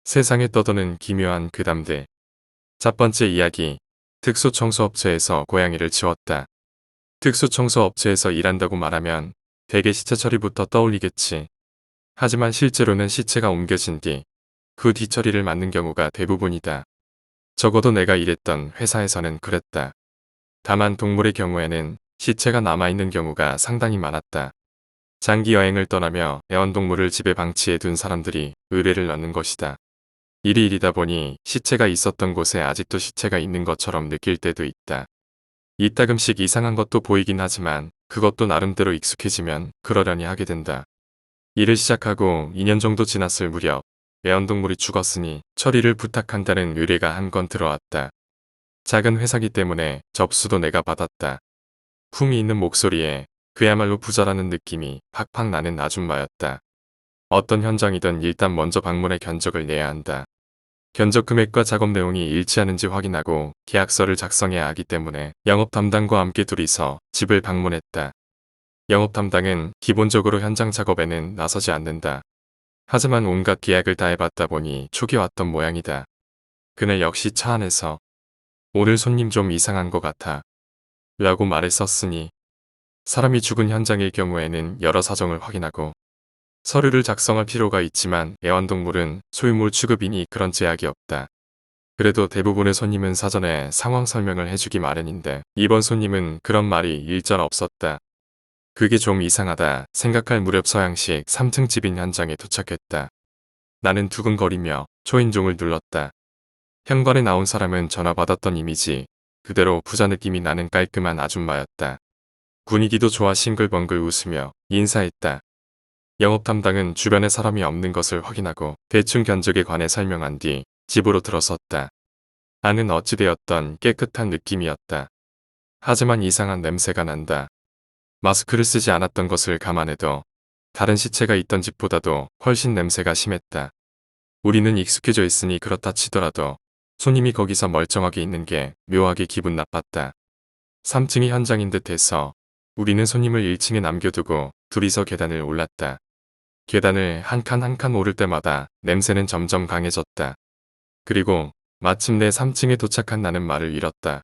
세상에 떠도는 기묘한 괴담들. 첫 번째 이야기. 특수청소업체에서 고양이를 치웠다. 특수청소업체에서 일한다고 말하면 대개 시체 처리부터 떠올리겠지. 하지만 실제로는 시체가 옮겨진 뒤 그 뒤처리를 맡는 경우가 대부분이다. 적어도 내가 일했던 회사에서는 그랬다. 다만 동물의 경우에는 시체가 남아있는 경우가 상당히 많았다. 장기 여행을 떠나며 애완동물을 집에 방치해 둔 사람들이 의뢰를 넣는 것이다. 일이 일이다 보니 시체가 있었던 곳에 아직도 시체가 있는 것처럼 느낄 때도 있다. 이따금씩 이상한 것도 보이긴 하지만 그것도 나름대로 익숙해지면 그러려니 하게 된다. 일을 시작하고 2년 정도 지났을 무렵 애완동물이 죽었으니 처리를 부탁한다는 의뢰가 한 건 들어왔다. 작은 회사기 때문에 접수도 내가 받았다. 품이 있는 목소리에 그야말로 부자라는 느낌이 팍팍 나는 아줌마였다. 어떤 현장이든 일단 먼저 방문해 견적을 내야 한다. 견적 금액과 작업 내용이 일치하는지 확인하고 계약서를 작성해야 하기 때문에 영업 담당과 함께 둘이서 집을 방문했다. 영업 담당은 기본적으로 현장 작업에는 나서지 않는다. 하지만 온갖 계약을 다 해봤다 보니 촉이 왔던 모양이다. 그날 역시 차 안에서 오늘 손님 좀 이상한 것 같아 라고 말을 썼으니 사람이 죽은 현장일 경우에는 여러 사정을 확인하고 서류를 작성할 필요가 있지만 애완동물은 소유물 취급이니 그런 제약이 없다. 그래도 대부분의 손님은 사전에 상황 설명을 해주기 마련인데 이번 손님은 그런 말이 일절 없었다. 그게 좀 이상하다 생각할 무렵 서양식 3층 집인 현장에 도착했다. 나는 두근거리며 초인종을 눌렀다. 현관에 나온 사람은 전화 받았던 이미지 그대로 부자 느낌이 나는 깔끔한 아줌마였다. 분위기도 좋아 싱글벙글 웃으며 인사했다. 영업 담당은 주변에 사람이 없는 것을 확인하고 대충 견적에 관해 설명한 뒤 집으로 들어섰다. 안은 어찌되었던 깨끗한 느낌이었다. 하지만 이상한 냄새가 난다. 마스크를 쓰지 않았던 것을 감안해도 다른 시체가 있던 집보다도 훨씬 냄새가 심했다. 우리는 익숙해져 있으니 그렇다 치더라도 손님이 거기서 멀쩡하게 있는 게 묘하게 기분 나빴다. 3층이 현장인 듯 해서 우리는 손님을 1층에 남겨두고 둘이서 계단을 올랐다. 계단을 한 칸 한 칸 오를 때마다 냄새는 점점 강해졌다. 그리고 마침내 3층에 도착한 나는 말을 잃었다.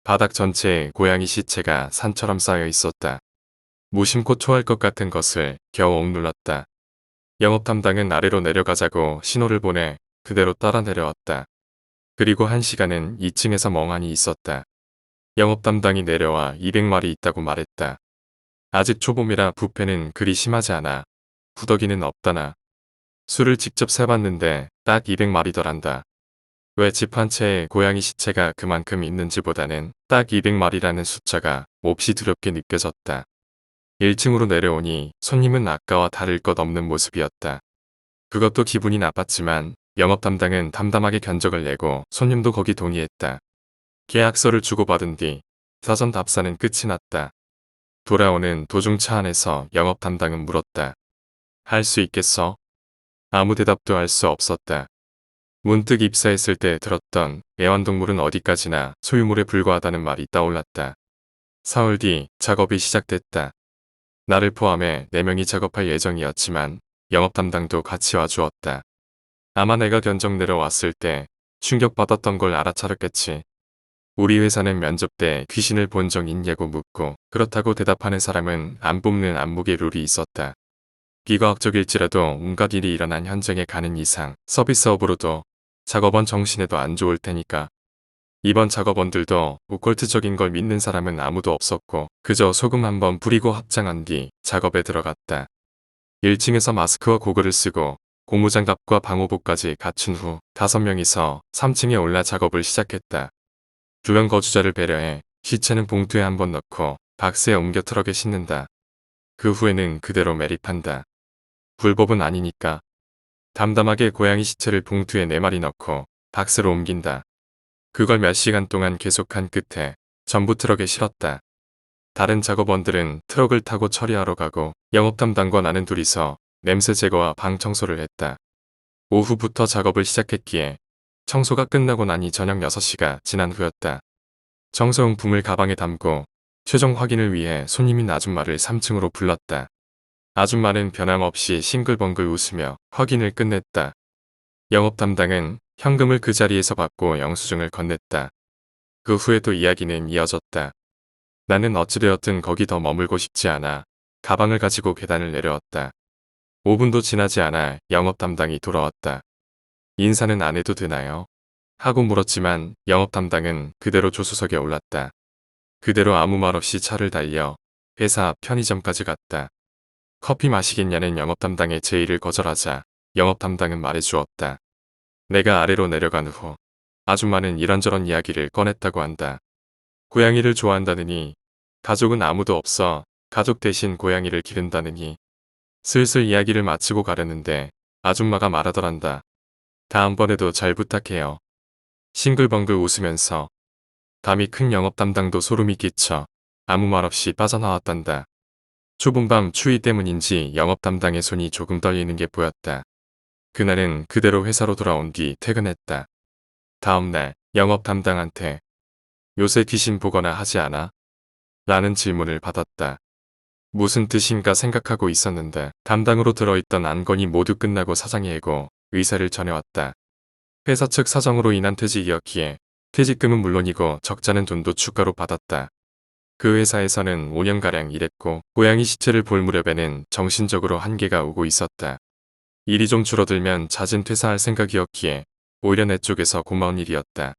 바닥 전체에 고양이 시체가 산처럼 쌓여 있었다. 무심코 토할 것 같은 것을 겨우 억눌렀다. 영업 담당은 아래로 내려가자고 신호를 보내 그대로 따라 내려왔다. 그리고 1시간은 2층에서 멍하니 있었다. 영업 담당이 내려와 200마리 있다고 말했다. 아직 초봄이라 부패는 그리 심하지 않아. 구더기는 없다나. 수를 직접 세봤는데 딱 200마리더란다. 왜 집 한 채에 고양이 시체가 그만큼 있는지보다는 딱 200마리라는 숫자가 몹시 두렵게 느껴졌다. 1층으로 내려오니 손님은 아까와 다를 것 없는 모습이었다. 그것도 기분이 나빴지만 영업 담당은 담담하게 견적을 내고 손님도 거기 동의했다. 계약서를 주고받은 뒤 사전 답사는 끝이 났다. 돌아오는 도중 차 안에서 영업 담당은 물었다. 할 수 있겠어? 아무 대답도 할 수 없었다. 문득 입사했을 때 들었던 애완동물은 어디까지나 소유물에 불과하다는 말이 떠올랐다. 사흘 뒤 작업이 시작됐다. 나를 포함해 4명이 작업할 예정이었지만 영업 담당도 같이 와주었다. 아마 내가 견적 내려왔을 때 충격받았던 걸 알아차렸겠지. 우리 회사는 면접 때 귀신을 본 적 있냐고 묻고 그렇다고 대답하는 사람은 안 뽑는 안목의 룰이 있었다. 비과학적일지라도 온갖 일이 일어난 현장에 가는 이상 서비스업으로도 작업원 정신에도 안 좋을 테니까. 이번 작업원들도 오컬트적인 걸 믿는 사람은 아무도 없었고 그저 소금 한번 뿌리고 합장한 뒤 작업에 들어갔다. 1층에서 마스크와 고글을 쓰고 고무장갑과 방호복까지 갖춘 후 5명이서 3층에 올라 작업을 시작했다. 주변 거주자를 배려해 시체는 봉투에 한번 넣고 박스에 옮겨 트럭에 싣는다. 그 후에는 그대로 매립한다. 불법은 아니니까. 담담하게 고양이 시체를 봉투에 4마리 넣고 박스로 옮긴다. 그걸 몇 시간 동안 계속한 끝에 전부 트럭에 실었다. 다른 작업원들은 트럭을 타고 처리하러 가고 영업 담당과 나는 둘이서 냄새 제거와 방 청소를 했다. 오후부터 작업을 시작했기에 청소가 끝나고 나니 저녁 6시가 지난 후였다. 청소용품을 가방에 담고 최종 확인을 위해 손님인 아줌마를 3층으로 불렀다. 아줌마는 변함없이 싱글벙글 웃으며 확인을 끝냈다. 영업 담당은 현금을 그 자리에서 받고 영수증을 건넸다. 그 후에도 이야기는 이어졌다. 나는 어찌되었든 거기 더 머물고 싶지 않아 가방을 가지고 계단을 내려왔다. 5분도 지나지 않아 영업 담당이 돌아왔다. 인사는 안 해도 되나요? 하고 물었지만 영업 담당은 그대로 조수석에 올랐다. 그대로 아무 말 없이 차를 달려 회사 앞 편의점까지 갔다. 커피 마시겠냐는 영업 담당의 제의를 거절하자 영업 담당은 말해주었다. 내가 아래로 내려간 후 아줌마는 이런저런 이야기를 꺼냈다고 한다. 고양이를 좋아한다느니 가족은 아무도 없어 가족 대신 고양이를 기른다느니 슬슬 이야기를 마치고 가려는데 아줌마가 말하더란다. 다음번에도 잘 부탁해요. 싱글벙글 웃으면서 감이 큰 영업 담당도 소름이 끼쳐 아무 말 없이 빠져나왔단다. 좁은 밤 추위 때문인지 영업 담당의 손이 조금 떨리는 게 보였다. 그날은 그대로 회사로 돌아온 뒤 퇴근했다. 다음날 영업 담당한테 요새 귀신 보거나 하지 않아? 라는 질문을 받았다. 무슨 뜻인가 생각하고 있었는데 담당으로 들어있던 안건이 모두 끝나고 사장에게 의사를 전해왔다. 회사 측 사정으로 인한 퇴직이었기에 퇴직금은 물론이고 적자는 돈도 추가로 받았다. 그 회사에서는 5년가량 일했고 고양이 시체를 볼 무렵에는 정신적으로 한계가 오고 있었다. 일이 좀 줄어들면 잦은 퇴사할 생각이었기에 오히려 내 쪽에서 고마운 일이었다.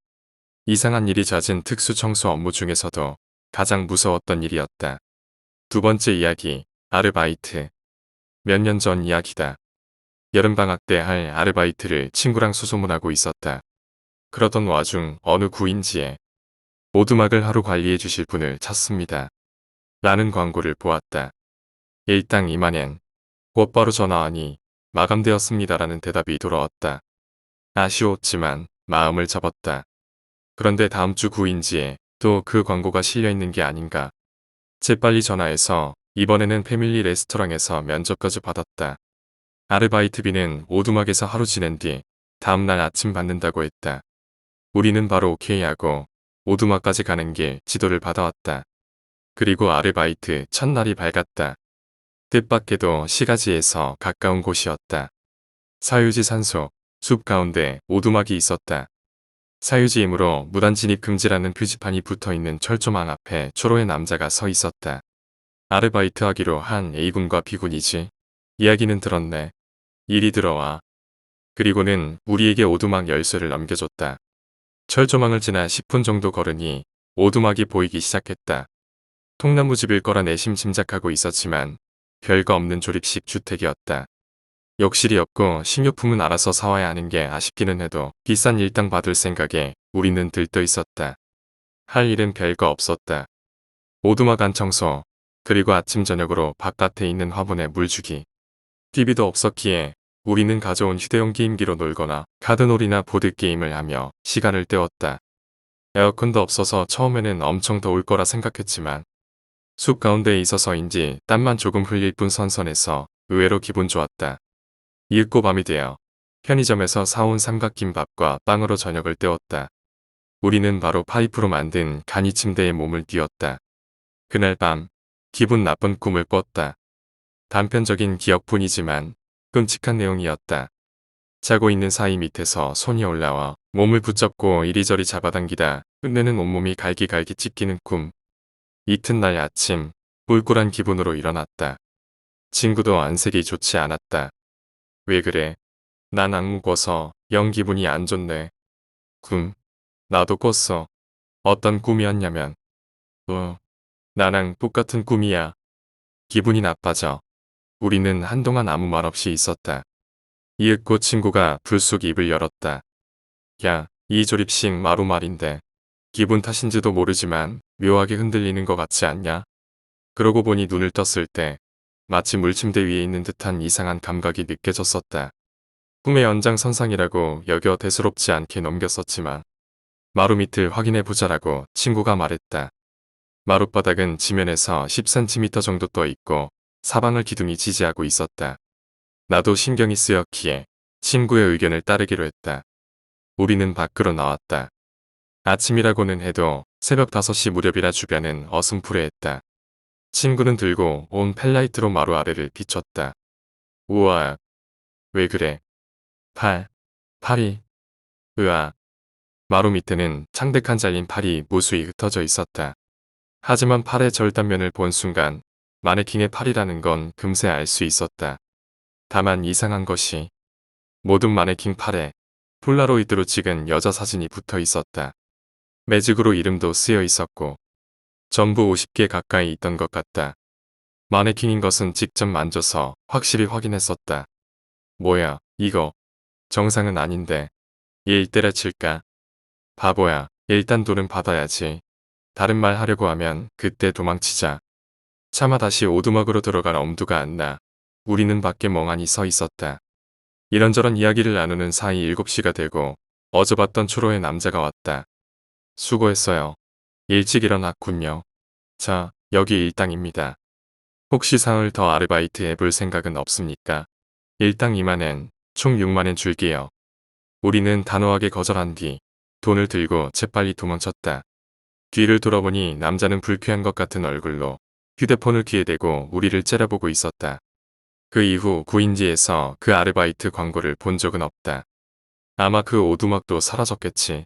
이상한 일이 잦은 특수 청소 업무 중에서도 가장 무서웠던 일이었다. 두 번째 이야기, 아르바이트. 몇 년 전 이야기다. 여름방학 때 할 아르바이트를 친구랑 수소문하고 있었다. 그러던 와중 어느 구인지에 오두막을 하루 관리해 주실 분을 찾습니다. 라는 광고를 보았다. 일당 2만엔. 곧바로 전화하니 마감되었습니다라는 대답이 돌아왔다. 아쉬웠지만 마음을 접었다. 그런데 다음 주 구인지에 또 그 광고가 실려있는 게 아닌가. 재빨리 전화해서 이번에는 패밀리 레스토랑에서 면접까지 받았다. 아르바이트비는 오두막에서 하루 지낸 뒤 다음날 아침 받는다고 했다. 우리는 바로 오케이하고 오두막까지 가는 길 지도를 받아왔다. 그리고 아르바이트 첫날이 밝았다. 뜻밖에도 시가지에서 가까운 곳이었다. 사유지 산속, 숲 가운데 오두막이 있었다. 사유지이므로 무단 진입 금지라는 표지판이 붙어있는 철조망 앞에 초로의 남자가 서 있었다. 아르바이트 하기로 한 A군과 B군이지. 이야기는 들었네. 일이 들어와. 그리고는 우리에게 오두막 열쇠를 넘겨줬다. 철조망을 지나 10분 정도 걸으니 오두막이 보이기 시작했다. 통나무집일 거라 내심 짐작하고 있었지만 별거 없는 조립식 주택이었다. 욕실이 없고 식료품은 알아서 사와야 하는 게 아쉽기는 해도 비싼 일당 받을 생각에 우리는 들떠 있었다. 할 일은 별거 없었다. 오두막 안 청소, 그리고 아침 저녁으로 바깥에 있는 화분에 물 주기. TV도 없었기에 우리는 가져온 휴대용 게임기로 놀거나 카드놀이나 보드게임을 하며 시간을 때웠다. 에어컨도 없어서 처음에는 엄청 더울 거라 생각했지만 숲 가운데에 있어서인지 땀만 조금 흘릴 뿐 선선해서 의외로 기분 좋았다. 이윽고 밤이 되어 편의점에서 사온 삼각김밥과 빵으로 저녁을 때웠다. 우리는 바로 파이프로 만든 간이 침대에 몸을 띄웠다. 그날 밤 기분 나쁜 꿈을 꿨다. 단편적인 기억뿐이지만 끔찍한 내용이었다. 자고 있는 사이 밑에서 손이 올라와 몸을 붙잡고 이리저리 잡아당기다 끝내는 온몸이 갈기갈기 찢기는 꿈. 이튿날 아침 꿀꿀한 기분으로 일어났다. 친구도 안색이 좋지 않았다. 왜 그래? 난 악몽 꿔서 영 기분이 안 좋네. 꿈. 나도 꿨어. 어떤 꿈이었냐면 나랑 똑같은 꿈이야. 기분이 나빠져. 우리는 한동안 아무 말 없이 있었다. 이윽고 친구가 불쑥 입을 열었다. 야, 이 조립식 마루 말인데 기분 탓인지도 모르지만 묘하게 흔들리는 것 같지 않냐? 그러고 보니 눈을 떴을 때 마치 물침대 위에 있는 듯한 이상한 감각이 느껴졌었다. 꿈의 연장선상이라고 여겨 대수롭지 않게 넘겼었지만 마루 밑을 확인해보자라고 친구가 말했다. 마룻바닥은 지면에서 10cm 정도 떠 있고 사방을 기둥이 지지하고 있었다. 나도 신경이 쓰였기에 친구의 의견을 따르기로 했다. 우리는 밖으로 나왔다. 아침이라고는 해도 새벽 5시 무렵이라 주변은 어슴푸레했다. 친구는 들고 온 펠라이트로 마루 아래를 비췄다. 우와, 왜 그래? 팔이. 으아. 마루 밑에는 창백한 잘린 팔이 무수히 흩어져 있었다. 하지만 팔의 절단면을 본 순간 마네킹의 팔이라는 건 금세 알 수 있었다. 다만 이상한 것이 모든 마네킹 팔에 폴라로이드로 찍은 여자 사진이 붙어 있었다. 매직으로 이름도 쓰여 있었고 전부 50개 가까이 있던 것 같다. 마네킹인 것은 직접 만져서 확실히 확인했었다. 뭐야, 이거 정상은 아닌데 얘 때려칠까? 바보야, 일단 돈은 받아야지. 다른 말 하려고 하면 그때 도망치자. 차마 다시 오두막으로 들어갈 엄두가 안 나. 우리는 밖에 멍하니 서 있었다. 이런저런 이야기를 나누는 사이 7시가 되고 어제 봤던 초로의 남자가 왔다. 수고했어요. 일찍 일어났군요. 자, 여기 일당입니다. 혹시 상을 더 아르바이트 해볼 생각은 없습니까? 일당 2만엔, 총 6만엔 줄게요. 우리는 단호하게 거절한 뒤 돈을 들고 재빨리 도망쳤다. 뒤를 돌아보니 남자는 불쾌한 것 같은 얼굴로 휴대폰을 귀에 대고 우리를 째려보고 있었다. 그 이후 구인지에서 그 아르바이트 광고를 본 적은 없다. 아마 그 오두막도 사라졌겠지.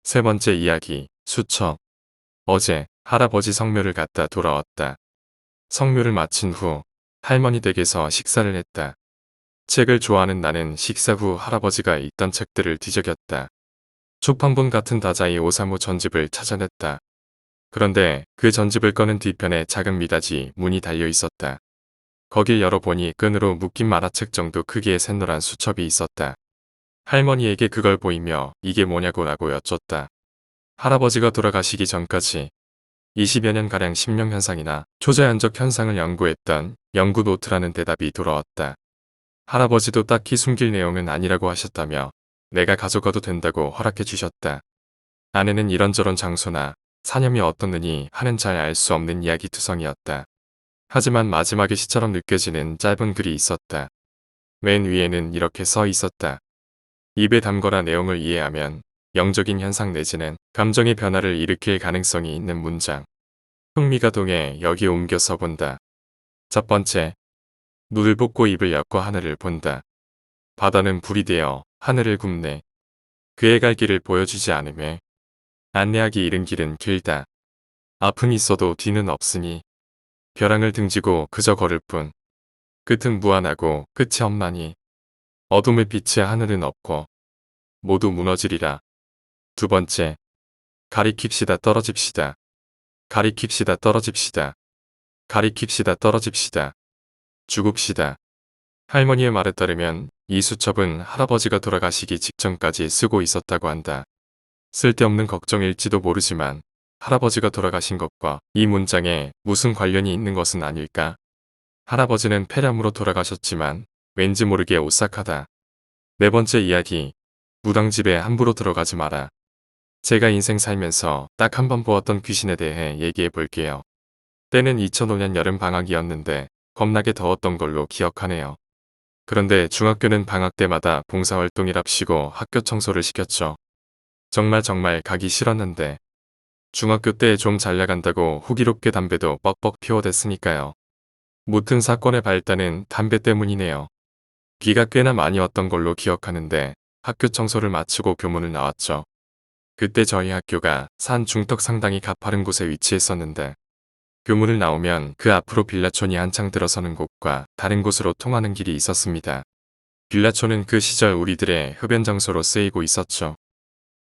세 번째 이야기, 수첩. 어제 할아버지 성묘를 갔다 돌아왔다. 성묘를 마친 후 할머니 댁에서 식사를 했다. 책을 좋아하는 나는 식사 후 할아버지가 읽던 책들을 뒤적였다. 초판본 같은 다자이 오사무 전집을 찾아냈다. 그런데 그 전집을 꺼낸 뒤편에 작은 미닫이 문이 달려 있었다. 거길 열어보니 끈으로 묶인 만화책 정도 크기의 샛노란 수첩이 있었다. 할머니에게 그걸 보이며 이게 뭐냐고 라고 여쭙다. 할아버지가 돌아가시기 전까지 20여 년가량 심령현상이나 초자연적 현상을 연구했던 연구 노트라는 대답이 돌아왔다. 할아버지도 딱히 숨길 내용은 아니라고 하셨다며 내가 가져가도 된다고 허락해 주셨다. 아내는 이런저런 장소나 사념이 어떻느니 하는 잘 알 수 없는 이야기투성이었다. 하지만 마지막에 시처럼 느껴지는 짧은 글이 있었다. 맨 위에는 이렇게 써 있었다. 입에 담거나 내용을 이해하면 영적인 현상 내지는 감정의 변화를 일으킬 가능성이 있는 문장. 흥미가 동해 여기 옮겨 써본다. 첫 번째, 눈을 뽑고 입을 엮고 하늘을 본다. 바다는 불이 되어 하늘을 굽네. 그의 갈 길을 보여주지 않음에 안내하기 이른 길은 길다. 앞은 있어도 뒤는 없으니 벼랑을 등지고 그저 걸을 뿐. 끝은 무한하고 끝이 없나니 어둠의 빛에 하늘은 없고 모두 무너지리라. 두 번째, 가리킵시다 떨어집시다. 가리킵시다 떨어집시다. 가리킵시다 떨어집시다. 죽읍시다. 할머니의 말에 따르면 이 수첩은 할아버지가 돌아가시기 직전까지 쓰고 있었다고 한다. 쓸데없는 걱정일지도 모르지만 할아버지가 돌아가신 것과 이 문장에 무슨 관련이 있는 것은 아닐까? 할아버지는 폐렴으로 돌아가셨지만 왠지 모르게 오싹하다. 네 번째 이야기, 무당집에 함부로 들어가지 마라. 제가 인생 살면서 딱 한 번 보았던 귀신에 대해 얘기해 볼게요. 때는 2005년 여름 방학이었는데 겁나게 더웠던 걸로 기억하네요. 그런데 중학교는 방학 때마다 봉사활동이랍시고 학교 청소를 시켰죠. 정말 가기 싫었는데 중학교 때 좀 잘 나간다고 호기롭게 담배도 뻑뻑 피워댔으니까요. 무튼 사건의 발단은 담배 때문이네요. 비가 꽤나 많이 왔던 걸로 기억하는데 학교 청소를 마치고 교문을 나왔죠. 그때 저희 학교가 산 중턱 상당히 가파른 곳에 위치했었는데 교문을 나오면 그 앞으로 빌라촌이 한창 들어서는 곳과 다른 곳으로 통하는 길이 있었습니다. 빌라촌은 그 시절 우리들의 흡연 장소로 쓰이고 있었죠.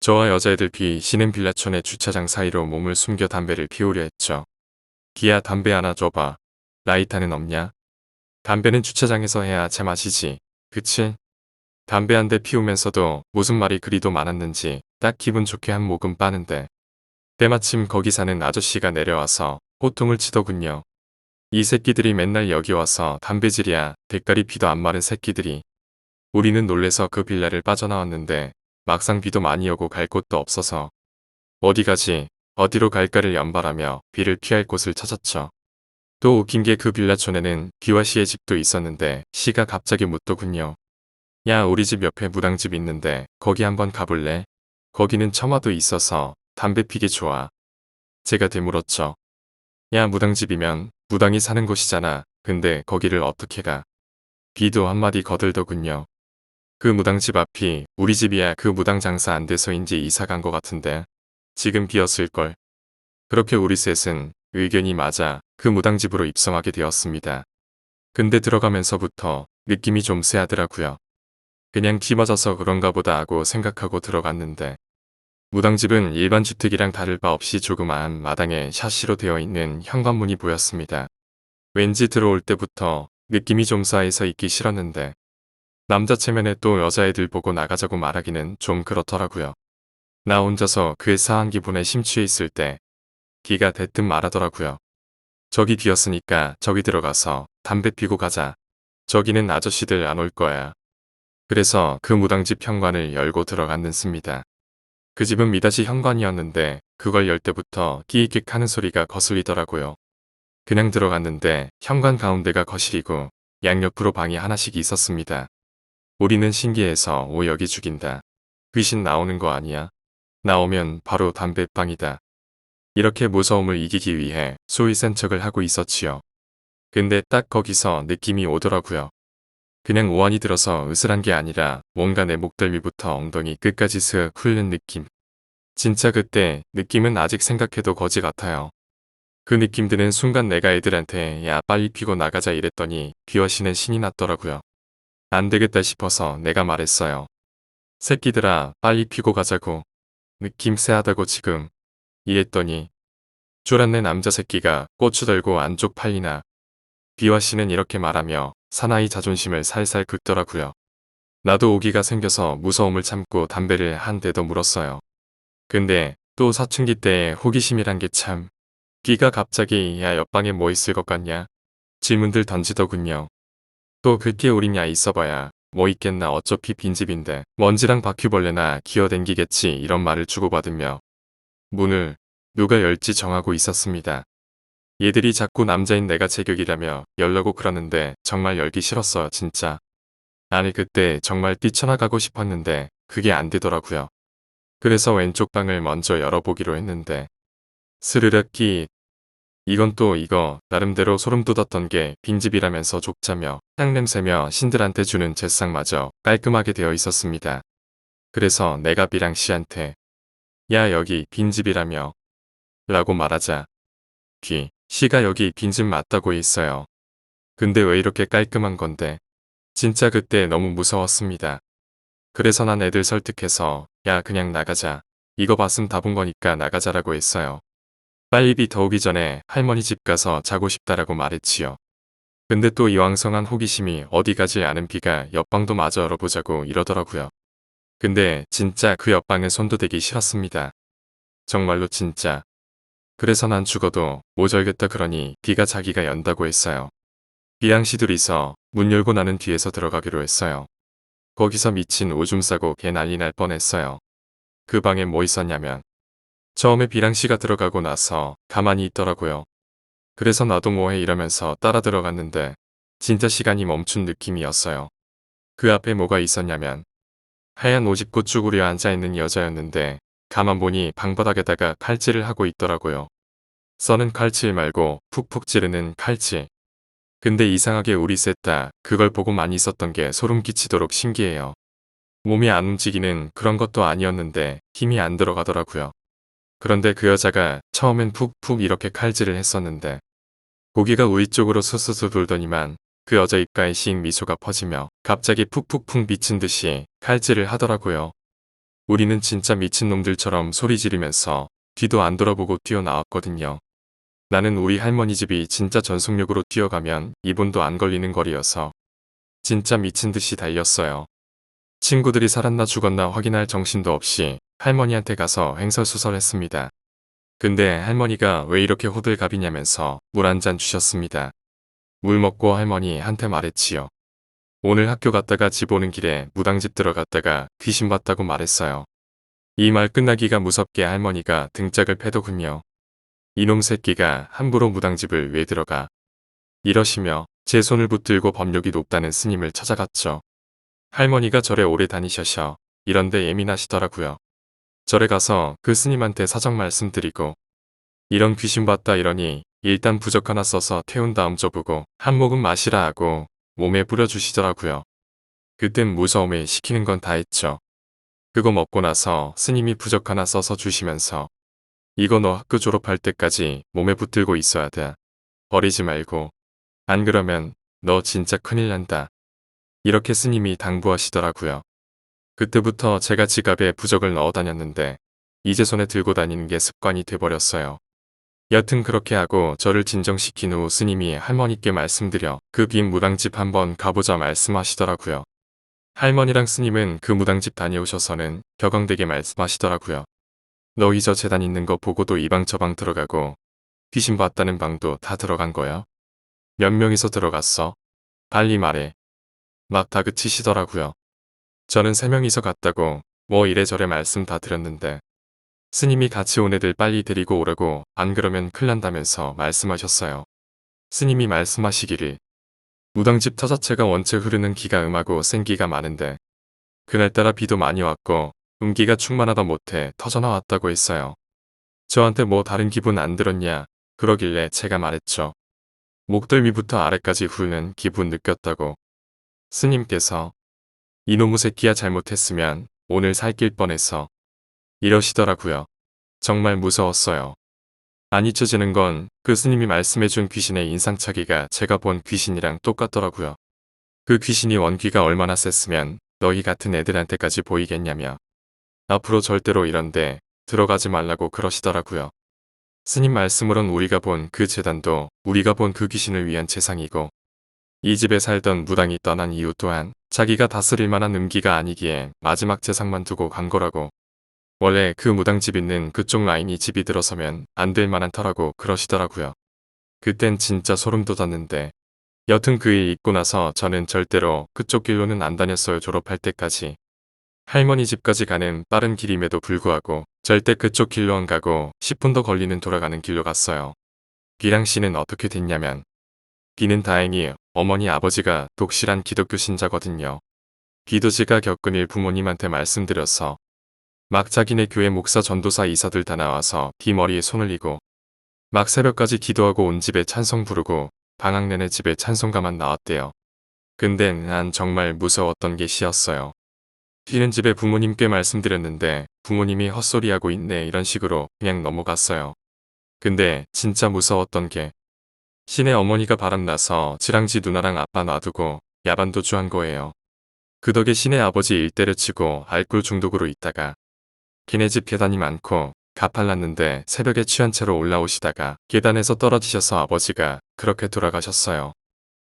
저와 여자애들 쉬는 빌라촌의 주차장 사이로 몸을 숨겨 담배를 피우려 했죠. 기야 담배 하나 줘봐. 라이터는 없냐? 담배는 주차장에서 해야 제맛이지. 그치? 담배 한 대 피우면서도 무슨 말이 그리도 많았는지 딱 기분 좋게 한 모금 빠는데 때마침 거기 사는 아저씨가 내려와서 호통을 치더군요. 이 새끼들이 맨날 여기 와서 담배질이야. 대가리 피도 안 마른 새끼들이. 우리는 놀래서 그 빌라를 빠져나왔는데 막상 비도 많이 오고 갈 곳도 없어서 어디 가지 어디로 갈까를 연발하며 비를 피할 곳을 찾았죠. 또 웃긴 게 그 빌라촌에는 기와 씨의 집도 있었는데 씨가 갑자기 묻더군요. 야, 우리 집 옆에 무당집 있는데 거기 한번 가볼래? 거기는 처마도 있어서 담배 피기 좋아. 제가 되물었죠. 야, 무당집이면 무당이 사는 곳이잖아. 근데 거기를 어떻게 가? 비도 한마디 거들더군요. 그 무당집 앞이 우리 집이야. 그 무당 장사 안 돼서인지 이사 간 것 같은데 지금 비었을걸. 그렇게 우리 셋은 의견이 맞아 그 무당집으로 입성하게 되었습니다. 근데 들어가면서부터 느낌이 좀 쎄하더라고요. 그냥 기 맞아서 그런가 보다 하고 생각하고 들어갔는데 무당집은 일반 주택이랑 다를 바 없이 조그마한 마당에 샤시로 되어 있는 현관문이 보였습니다. 왠지 들어올 때부터 느낌이 좀 싸해서 있기 싫었는데 남자 체면에 또 여자애들 보고 나가자고 말하기는 좀 그렇더라고요. 나 혼자서 그 싸한 기분에 심취해 있을 때 기가 대뜸 말하더라고요. 저기 비었으니까 저기 들어가서 담배 피고 가자. 저기는 아저씨들 안 올 거야. 그래서 그 무당집 현관을 열고 들어갔는습니다. 그 집은 미닫이 현관이었는데 그걸 열 때부터 끼익끼익 하는 소리가 거슬리더라고요. 그냥 들어갔는데 현관 가운데가 거실이고 양옆으로 방이 하나씩 있었습니다. 우리는 신기해서 오 여기 죽인다. 귀신 나오는 거 아니야? 나오면 바로 담배방이다. 이렇게 무서움을 이기기 위해 소위 센 척을 하고 있었지요. 근데 딱 거기서 느낌이 오더라고요. 그냥 오한이 들어서 으슬한 게 아니라 뭔가 내 목덜 위부터 엉덩이 끝까지 슥 훑는 느낌. 진짜 그때 느낌은 아직 생각해도 거지 같아요. 그 느낌 드는 순간 내가 애들한테 야 빨리 피고 나가자 이랬더니 귀여시는 신이 났더라고요. 안 되겠다 싶어서 내가 말했어요. 새끼들아 빨리 피고 가자고. 느낌 쎄하다고 지금. 이랬더니 쫄았네 남자 새끼가 고추 들고 안쪽 팔리나. 비와씨는 이렇게 말하며 사나이 자존심을 살살 긁더라고요. 나도 오기가 생겨서 무서움을 참고 담배를 한 대 더 물었어요. 근데 또 사춘기 때의 호기심이란 게 참. 귀가 갑자기 야 옆방에 뭐 있을 것 같냐? 질문들 던지더군요. 또 그게 우리냐 있어봐야 뭐 있겠나 어차피 빈집인데 먼지랑 바퀴벌레나 기어댕기겠지 이런 말을 주고받으며 문을 누가 열지 정하고 있었습니다. 얘들이 자꾸 남자인 내가 제격이라며 열려고 그러는데 정말 열기 싫었어요 진짜. 아니 그때 정말 뛰쳐나가고 싶었는데 그게 안 되더라고요. 그래서 왼쪽 방을 먼저 열어보기로 했는데 스르륵 끼 이건 또 이거 나름대로 소름 돋았던 게 빈집이라면서 족자며 향냄새며 신들한테 주는 제상마저 깔끔하게 되어 있었습니다. 그래서 내가 비랑 씨한테 야 여기 빈집이라며 라고 말하자 씨가 여기 빈집 맞다고 했어요. 근데 왜 이렇게 깔끔한 건데 진짜 그때 너무 무서웠습니다. 그래서 난 애들 설득해서 야 그냥 나가자. 이거 봤음 다 본 거니까 나가자라고 했어요. 빨리 비 더 오기 전에 할머니 집 가서 자고 싶다라고 말했지요. 근데 또 이왕성한 호기심이 어디 가지 않은 비가 옆방도 마저 열어보자고 이러더라고요. 근데 진짜 그 옆방에 손도 대기 싫었습니다. 정말로 진짜. 그래서 난 죽어도 못 열겠다 그러니 비가 자기가 연다고 했어요. 비양 씨 둘이서 문 열고 나는 뒤에서 들어가기로 했어요. 거기서 미친 오줌 싸고 개 난리 날 뻔했어요. 그 방에 뭐 있었냐면 처음에 비랑 씨가 들어가고 나서 가만히 있더라고요. 그래서 나도 뭐해 이러면서 따라 들어갔는데 진짜 시간이 멈춘 느낌이었어요. 그 앞에 뭐가 있었냐면 하얀 옷 입고 쭈그려 앉아있는 여자였는데 가만 보니 방바닥에다가 칼질을 하고 있더라고요. 써는 칼질 말고 푹푹 찌르는 칼질. 근데 이상하게 우리 셋 다 그걸 보고 많이 있었던 게 소름 끼치도록 신기해요. 몸이 안 움직이는 그런 것도 아니었는데 힘이 안 들어가더라고요. 그런데 그 여자가 처음엔 푹푹 이렇게 칼질을 했었는데 고기가 우리 쪽으로 스스스 돌더니만 그 여자 입가에 씩 미소가 퍼지며 갑자기 푹푹푹 미친 듯이 칼질을 하더라고요. 우리는 진짜 미친놈들처럼 소리 지르면서 뒤도 안 돌아보고 뛰어나왔거든요. 나는 우리 할머니 집이 진짜 전속력으로 뛰어가면 2분도 안 걸리는 거리여서 진짜 미친 듯이 달렸어요. 친구들이 살았나 죽었나 확인할 정신도 없이 할머니한테 가서 횡설수설했습니다. 근데 할머니가 왜 이렇게 호들갑이냐면서 물 한 잔 주셨습니다. 물 먹고 할머니한테 말했지요. 오늘 학교 갔다가 집 오는 길에 무당집 들어갔다가 귀신 봤다고 말했어요. 이 말 끝나기가 무섭게 할머니가 등짝을 패더군요. 이놈 새끼가 함부로 무당집을 왜 들어가? 이러시며 제 손을 붙들고 법력이 높다는 스님을 찾아갔죠. 할머니가 절에 오래 다니셔서 이런데 예민하시더라고요. 절에 가서 그 스님한테 사정 말씀드리고 이런 귀신 봤다 이러니 일단 부적 하나 써서 태운 다음 줘보고 한 모금 마시라 하고 몸에 뿌려주시더라고요. 그땐 무서움에 시키는 건 다 했죠. 그거 먹고 나서 스님이 부적 하나 써서 주시면서 이거 너 학교 졸업할 때까지 몸에 붙들고 있어야 돼. 버리지 말고. 안 그러면 너 진짜 큰일 난다. 이렇게 스님이 당부하시더라고요. 그때부터 제가 지갑에 부적을 넣어 다녔는데 이제 손에 들고 다니는 게 습관이 돼버렸어요. 여튼 그렇게 하고 저를 진정시킨 후 스님이 할머니께 말씀드려 그 빈 무당집 한번 가보자 말씀하시더라고요. 할머니랑 스님은 그 무당집 다녀오셔서는 격앙되게 말씀하시더라고요. 너희 저 재단 있는 거 보고도 이 방 저 방 들어가고 귀신 봤다는 방도 다 들어간 거야? 몇 명이서 들어갔어? 빨리 말해. 막 다그치시더라고요. 저는 3명이서 갔다고 뭐 이래저래 말씀 다 드렸는데 스님이 같이 온 애들 빨리 데리고 오라고 안 그러면 큰일 난다면서 말씀하셨어요. 스님이 말씀하시기를 무당집 터 자체가 원체 흐르는 기가 음하고 센기가 많은데 그날따라 비도 많이 왔고 음기가 충만하다 못해 터져나왔다고 했어요. 저한테 뭐 다른 기분 안 들었냐 그러길래 제가 말했죠. 목덜 위부터 아래까지 흐르는 기분 느꼈다고. 스님께서 이놈의 새끼야 잘못했으면 오늘 살길 뻔했어. 이러시더라고요. 정말 무서웠어요. 안 잊혀지는 건 그 스님이 말씀해준 귀신의 인상착의가 제가 본 귀신이랑 똑같더라고요. 그 귀신이 원귀가 얼마나 셌으면 너희 같은 애들한테까지 보이겠냐며. 앞으로 절대로 이런데 들어가지 말라고 그러시더라고요. 스님 말씀으론 우리가 본 그 재단도 우리가 본 그 귀신을 위한 재상이고 이 집에 살던 무당이 떠난 이유 또한 자기가 다스릴 만한 음기가 아니기에 마지막 재상만 두고 간 거라고. 원래 그 무당집 있는 그쪽 라인이 집이 들어서면 안 될 만한 터라고 그러시더라고요. 그땐 진짜 소름 돋았는데 여튼 그 일 있고 나서 저는 절대로 그쪽 길로는 안 다녔어요. 졸업할 때까지. 할머니 집까지 가는 빠른 길임에도 불구하고 절대 그쪽 길로 안 가고 10분 더 걸리는 돌아가는 길로 갔어요. 비랑 씨는 어떻게 됐냐면 비는 다행히 어머니 아버지가 독실한 기독교 신자거든요. 비도 제가 겪은 일 부모님한테 말씀드려서 막 자기네 교회 목사 전도사 이사들 다 나와서 비 머리에 손을 이고 막 새벽까지 기도하고 온 집에 찬송 부르고 방학 내내 집에 찬송가만 나왔대요. 근데 난 정말 무서웠던 게 시였어요. 비는 집에 부모님께 말씀드렸는데 부모님이 헛소리하고 있네 이런 식으로 그냥 넘어갔어요. 근데 진짜 무서웠던 게 시내 어머니가 바람나서 지랑지 누나랑 아빠 놔두고 야반도주한 거예요. 그 덕에 시내 아버지 일 때려치고 알코올 중독으로 있다가 걔네 집 계단이 많고 가팔랐는데 새벽에 취한 채로 올라오시다가 계단에서 떨어지셔서 아버지가 그렇게 돌아가셨어요.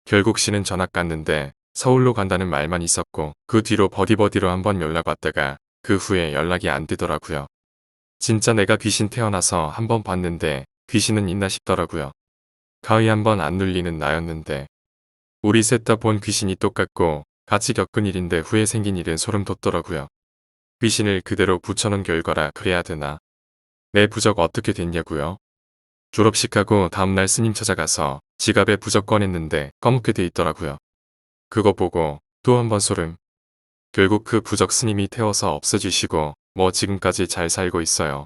결국 씨는 전학 갔는데 서울로 간다는 말만 있었고 그 뒤로 버디버디로 한번 연락 왔다가 그 후에 연락이 안 되더라고요. 진짜 내가 귀신 태어나서 한번 봤는데 귀신은 있나 싶더라고요. 가위 한번 안 눌리는 나였는데 우리 셋 다 본 귀신이 똑같고 같이 겪은 일인데 후에 생긴 일은 소름 돋더라고요. 귀신을 그대로 붙여놓은 결과라 그래야 되나. 내 부적 어떻게 됐냐고요? 졸업식하고 다음날 스님 찾아가서 지갑에 부적 꺼냈는데 검게 돼 있더라고요. 그거 보고 또 한 번 소름. 결국 그 부적 스님이 태워서 없애주시고 뭐 지금까지 잘 살고 있어요.